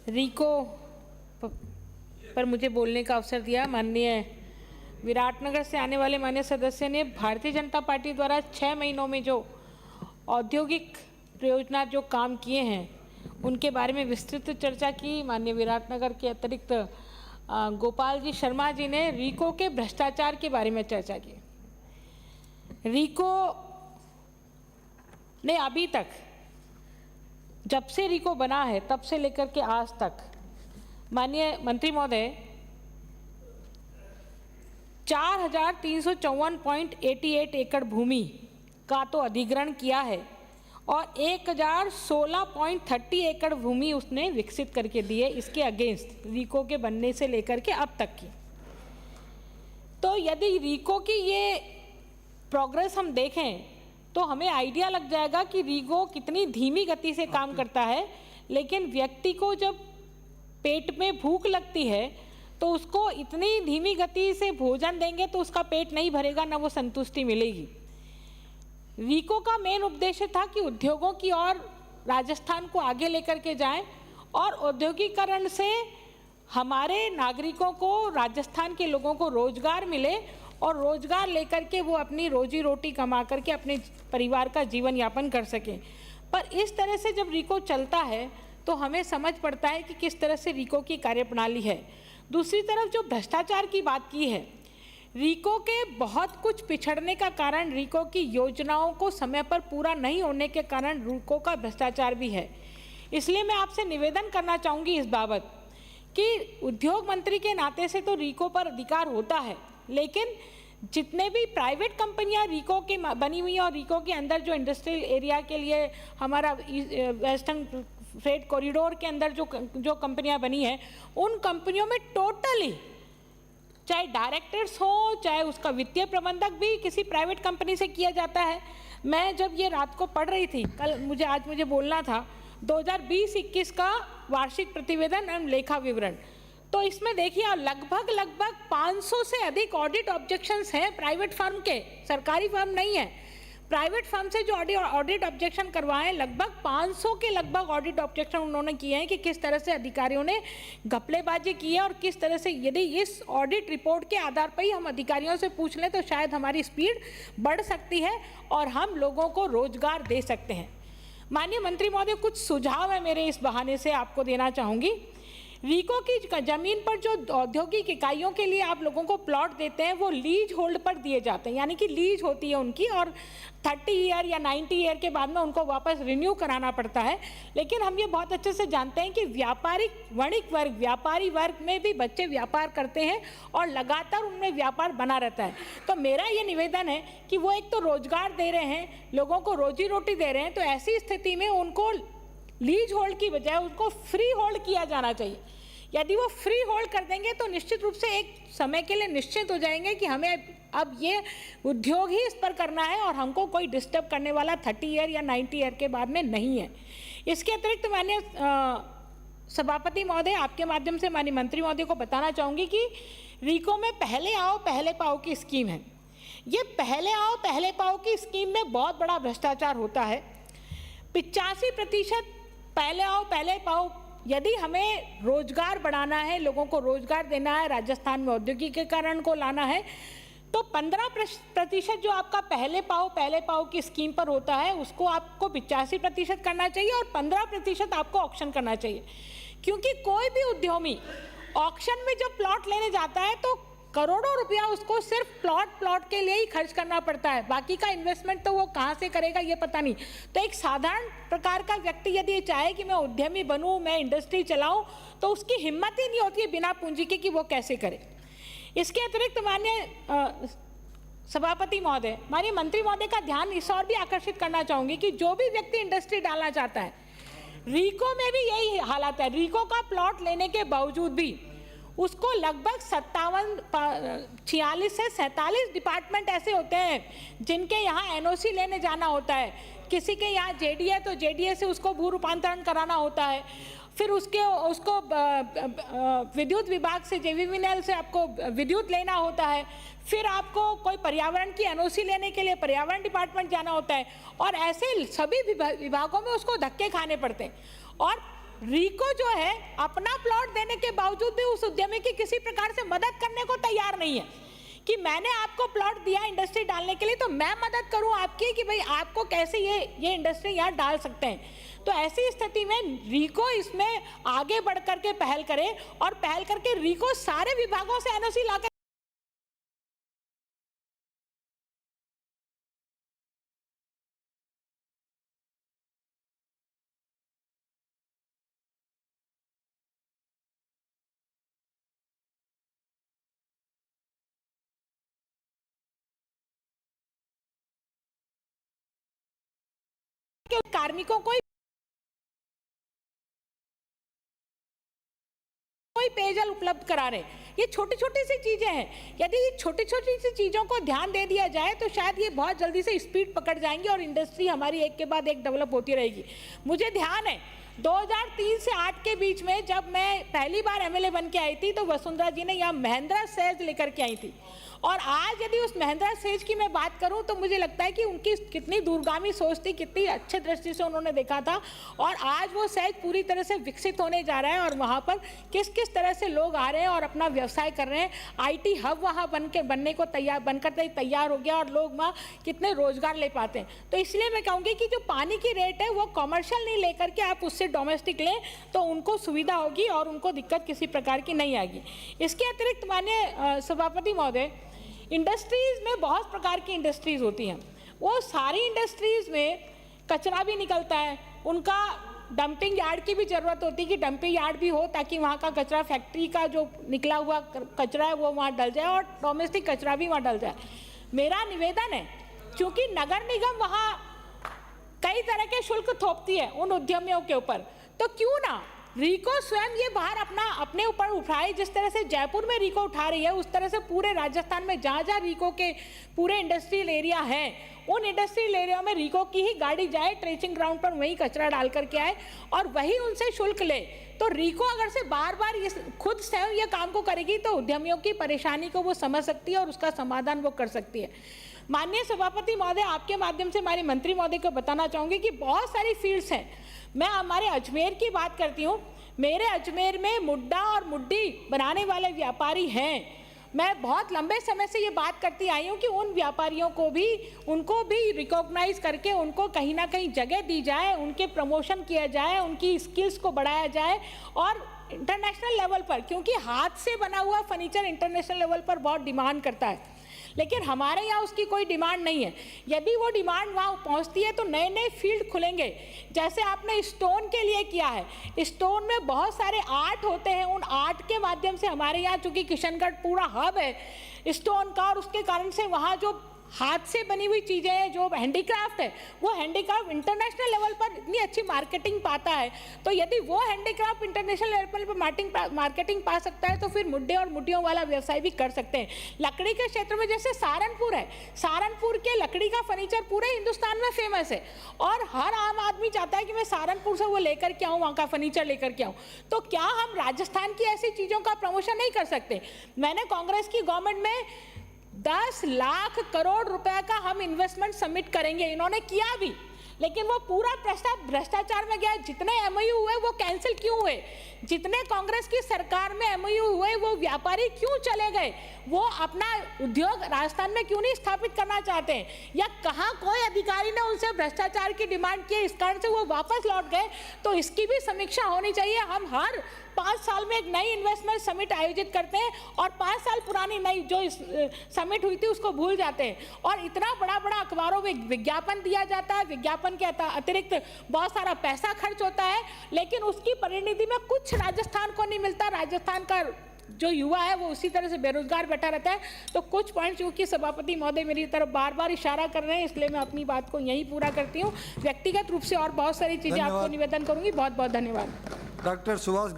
रीको पर मुझे बोलने का अवसर दिया। माननीय विराटनगर से आने वाले माननीय सदस्य ने भारतीय जनता पार्टी द्वारा 6 महीनों में जो औद्योगिक परियोजना जो काम किए हैं उनके बारे में विस्तृत चर्चा की। माननीय विराटनगर के अतिरिक्त गोपाल जी शर्मा जी ने रीको के भ्रष्टाचार के बारे में चर्चा की। रीको ने अभी तक, जब से रीको बना है तब से लेकर के आज तक, माननीय मंत्री महोदय, 4354.88 एकड़ भूमि का तो अधिग्रहण किया है और 1016.30 एकड़ भूमि उसने विकसित करके दी है। इसके अगेंस्ट रीको के बनने से लेकर के अब तक की। तो यदि रीको की ये प्रोग्रेस हम देखें तो हमें आइडिया लग जाएगा कि रीको कितनी धीमी गति से काम करता है। लेकिन व्यक्ति को जब पेट में भूख लगती है तो उसको इतनी धीमी गति से भोजन देंगे तो उसका पेट नहीं भरेगा, ना वो संतुष्टि मिलेगी। रीको का मेन उद्देश्य था कि उद्योगों की ओर राजस्थान को आगे लेकर के जाएं और औद्योगिकरण से हमारे नागरिकों को, राजस्थान के लोगों को रोजगार मिले और रोजगार लेकर के वो अपनी रोजी रोटी कमा करके अपने परिवार का जीवन यापन कर सकें। पर इस तरह से जब रीको चलता है तो हमें समझ पड़ता है कि किस तरह से रीको की कार्यप्रणाली है। दूसरी तरफ जो भ्रष्टाचार की बात की है, रीको के बहुत कुछ पिछड़ने का कारण रीको की योजनाओं को समय पर पूरा नहीं होने के कारण रीको का भ्रष्टाचार भी है। इसलिए मैं आपसे निवेदन करना चाहूँगी इस बाबत कि उद्योग मंत्री के नाते से तो रीको पर अधिकार होता है, लेकिन जितने भी प्राइवेट कंपनियां रीको की बनी हुई हैं और रीको के अंदर जो इंडस्ट्रियल एरिया के लिए हमारा वेस्टर्न फ्रेट कॉरिडोर के अंदर जो कंपनियां बनी हैं, उन कंपनियों में टोटली, चाहे डायरेक्टर्स हो चाहे उसका वित्तीय प्रबंधक भी किसी प्राइवेट कंपनी से किया जाता है। मैं जब ये रात को पढ़ रही थी, कल आज मुझे बोलना था 2020-21 का वार्षिक प्रतिवेदन एवं लेखा विवरण, तो इसमें देखिए लगभग 500 से अधिक ऑडिट ऑब्जेक्शंस हैं प्राइवेट फर्म के, सरकारी फर्म नहीं है। प्राइवेट फर्म से जो ऑडिट ऑब्जेक्शन करवाए, लगभग 500 के लगभग ऑडिट ऑब्जेक्शन उन्होंने किए हैं कि किस तरह से अधिकारियों ने घपलेबाजी की है और किस तरह से, यदि इस ऑडिट रिपोर्ट के आधार पर ही हम अधिकारियों से पूछ लें तो शायद हमारी स्पीड बढ़ सकती है और हम लोगों को रोजगार दे सकते हैं। माननीय मंत्री महोदय, कुछ सुझाव है मेरे इस बहाने से आपको देना चाहूँगी। रीको की जमीन पर जो औद्योगिक इकाइयों के लिए आप लोगों को प्लॉट देते हैं वो लीज होल्ड पर दिए जाते हैं, यानी कि लीज होती है उनकी और 30 ईयर या 90 ईयर के बाद में उनको वापस रिन्यू कराना पड़ता है। लेकिन हम ये बहुत अच्छे से जानते हैं कि व्यापारिक वणिक वर्ग, व्यापारी वर्ग में भी बच्चे व्यापार करते हैं और लगातार उनमें व्यापार बना रहता है। तो मेरा ये निवेदन है कि वो एक तो रोजगार दे रहे हैं, लोगों को रोजी रोटी दे रहे हैं, तो ऐसी स्थिति में उनको लीज होल्ड की बजाय उनको फ्री होल्ड किया जाना चाहिए। यदि वो फ्री होल्ड कर देंगे तो निश्चित रूप से एक समय के लिए निश्चित हो जाएंगे कि हमें अब ये उद्योग ही इस पर करना है और हमको कोई डिस्टर्ब करने वाला 30 ईयर या 90 ईयर के बाद में नहीं है। इसके अतिरिक्त मैंने सभापति महोदय, आपके माध्यम से माननीय मंत्री महोदय को बताना चाहूँगी कि रीको में पहले आओ पहले पाओ की स्कीम है। ये पहले आओ पहले पाओ की स्कीम में बहुत बड़ा भ्रष्टाचार होता है। 85% पहले आओ पहले पाओ। यदि हमें रोजगार बढ़ाना है, लोगों को रोजगार देना है, राजस्थान में औद्योगिकीकरण को लाना है, तो 15% जो आपका पहले पाओ की स्कीम पर होता है उसको आपको 85% करना चाहिए और 15% आपको ऑक्शन करना चाहिए। क्योंकि कोई भी उद्यमी ऑक्शन में जब प्लॉट लेने जाता है तो करोड़ों रुपया उसको सिर्फ प्लॉट के लिए ही खर्च करना पड़ता है, बाकी का इन्वेस्टमेंट तो वो कहाँ से करेगा ये पता नहीं। तो एक साधारण प्रकार का व्यक्ति यदि चाहे कि मैं उद्यमी बनूं, मैं इंडस्ट्री चलाऊं, तो उसकी हिम्मत ही नहीं होती है बिना पूंजी के कि वो कैसे करे। इसके अतिरिक्त माननीय सभापति महोदय, माननीय मंत्री महोदय का ध्यान इस और भी आकर्षित करना चाहूँगी कि जो भी व्यक्ति इंडस्ट्री डालना चाहता है, रीको में भी यही हालात है। रीको का प्लॉट लेने के बावजूद भी उसको लगभग 46 से 47 डिपार्टमेंट ऐसे होते हैं जिनके यहाँ एनओसी लेने जाना होता है। किसी के यहाँ जेडी है तो जेडीए से उसको भू रूपांतरण कराना होता है, फिर उसको विद्युत विभाग से, जेवीवीएनएल से आपको विद्युत लेना होता है, फिर आपको कोई पर्यावरण की एनओसी लेने के लिए पर्यावरण डिपार्टमेंट जाना होता है और ऐसे सभी विभागों में उसको धक्के खाने पड़ते हैं। और रीको जो है अपना प्लॉट देने के बावजूद भी उस उद्यमी की किसी प्रकार से मदद करने को तैयार नहीं है कि मैंने आपको प्लॉट दिया इंडस्ट्री डालने के लिए तो मैं मदद करूं आपकी कि भाई आपको कैसे ये इंडस्ट्री यहाँ डाल सकते हैं। तो ऐसी स्थिति में रीको इसमें आगे बढ़ करके पहल करे और पहल करके रीको सारे विभागों से एनओसी ला के कार्मिकों को पेयजल उपलब्ध करा रहे। ये छोटी छोटी सी चीजें हैं, यदि छोटी छोटी सी चीजों को ध्यान दे दिया जाए तो शायद ये बहुत जल्दी से स्पीड पकड़ जाएंगी और इंडस्ट्री हमारी एक के बाद एक डेवलप होती रहेगी। मुझे ध्यान है 2003 से 8 के बीच में जब मैं पहली बार एमएलए बन के आई थी तो वसुंधरा जी ने यहाँ महिंद्रा सेज लेकर के आई थी और आज यदि उस महिंद्रा सेज की मैं बात करूं तो मुझे लगता है कि उनकी कितनी दूरगामी सोच थी, कितनी अच्छे दृष्टि से उन्होंने देखा था और आज वो सेज पूरी तरह से विकसित होने जा रहा है और वहाँ पर किस किस तरह से लोग आ रहे हैं और अपना व्यवसाय कर रहे हैं। आईटी हब वहाँ बनने को तैयार हो गया और लोग वहाँ कितने रोजगार ले पाते हैं। तो इसलिए मैं कहूँगी कि जो पानी की रेट है वो कॉमर्शियल नहीं लेकर के आप उससे डोमेस्टिक लें तो उनको सुविधा होगी और उनको दिक्कत किसी प्रकार की नहीं आएगी। इसके अतिरिक्त माननीय सभापति महोदय, इंडस्ट्रीज़ में बहुत प्रकार की इंडस्ट्रीज़ होती हैं, वो सारी इंडस्ट्रीज़ में कचरा भी निकलता है, उनका डंपिंग यार्ड की भी ज़रूरत होती है कि डंपिंग यार्ड भी हो ताकि वहाँ का कचरा, फैक्ट्री का जो निकला हुआ कचरा है वो वहाँ डल जाए और डोमेस्टिक कचरा भी वहाँ डल जाए। मेरा निवेदन है, क्योंकि नगर निगम वहाँ कई तरह के शुल्क थोपती है उन उद्यमियों के ऊपर, तो क्यों ना रीको स्वयं ये बाहर अपने ऊपर उठाए। जिस तरह से जयपुर में रीको उठा रही है उस तरह से पूरे राजस्थान में जहाँ जहाँ रीको के पूरे इंडस्ट्रियल एरिया है उन इंडस्ट्रियल एरिया में रीको की ही गाड़ी जाए, ट्रेसिंग ग्राउंड पर वही कचरा डाल करके आए और वही उनसे शुल्क ले। तो रीको अगर से बार बार ये खुद स्वयं ये काम को करेगी तो उद्यमियों की परेशानी को वो समझ सकती है और उसका समाधान वो कर सकती है। माननीय सभापति महोदय, आपके माध्यम से हमारे मंत्री महोदय को बताना चाहूँगी कि बहुत सारी फील्ड्स हैं। मैं हमारे अजमेर की बात करती हूँ, मेरे अजमेर में मुड्डा और मुड्डी बनाने वाले व्यापारी हैं। मैं बहुत लंबे समय से ये बात करती आई हूँ कि उन व्यापारियों को भी, उनको भी रिकॉग्नाइज करके उनको कहीं ना कहीं जगह दी जाए, उनके प्रमोशन किया जाए, उनकी स्किल्स को बढ़ाया जाए और इंटरनेशनल लेवल पर, क्योंकि हाथ से बना हुआ फर्नीचर इंटरनेशनल लेवल पर बहुत डिमांड करता है, लेकिन हमारे यहाँ उसकी कोई डिमांड नहीं है। यदि वो डिमांड वहाँ पहुँचती है तो नए नए फील्ड खुलेंगे। जैसे आपने स्टोन के लिए किया है, स्टोन में बहुत सारे आर्ट होते हैं, उन आर्ट के माध्यम से हमारे यहाँ चूँकि किशनगढ़ पूरा हब है स्टोन का और उसके कारण से वहाँ जो हाथ से बनी हुई चीज़ें हैं, जो हैंडीक्राफ्ट है, वो हैंडीक्राफ्ट इंटरनेशनल लेवल पर इतनी अच्छी मार्केटिंग पाता है। तो यदि वो हैंडीक्राफ्ट इंटरनेशनल लेवल पर मार्केटिंग पा सकता है तो फिर मुड्डे और मुड्डियों वाला व्यवसाय भी कर सकते हैं। लकड़ी के क्षेत्र में जैसे सहारनपुर है, सहारनपुर के लकड़ी का फर्नीचर पूरे हिंदुस्तान में फेमस है और हर आम आदमी चाहता है कि मैं सहारनपुर से वो लेकर के आऊँ, वहाँ का फर्नीचर लेकर के आऊँ। तो क्या हम राजस्थान की ऐसी चीज़ों का प्रमोशन नहीं कर सकते? मैंने कांग्रेस की गवर्नमेंट में 10 लाख करोड़ रुपए का हम इन्वेस्टमेंट सबमिट करेंगे, इन्होंने किया भी, लेकिन वो पूरा भ्रष्टाचार में गया। जितने एमओयू हुए वो कैंसिल क्यों हुए? जितने कांग्रेस की सरकार में एमओयू हुए वो व्यापारी क्यों चले गए? वो अपना उद्योग राजस्थान में क्यों नहीं स्थापित करना चाहते हैं? या कहाँ कोई अधिकारी ने उनसे भ्रष्टाचार की डिमांड की, इस कारण से वो वापस लौट गए? तो इसकी भी समीक्षा होनी चाहिए। हम हर 5 साल में एक नई इन्वेस्टमेंट समिट आयोजित करते हैं और 5 साल पुरानी नई जो समिट हुई थी उसको भूल जाते हैं और इतना बड़ा बड़ा अखबारों में विज्ञापन दिया जाता है, विज्ञापन के अतिरिक्त बहुत सारा पैसा खर्च होता है, लेकिन उसकी परिणति में कुछ राजस्थान को नहीं मिलता। राजस्थान का जो युवा है वो उसी तरह से बेरोजगार बैठा रहता है। तो कुछ पॉइंट क्योंकि सभापति महोदय मेरी तरफ बार बार इशारा कर रहे हैं, इसलिए मैं अपनी बात को यहीं पूरा करती हूँ। व्यक्तिगत रूप से और बहुत सारी चीजें आपको निवेदन करूंगी। बहुत बहुत धन्यवाद। डॉक्टर सुभाष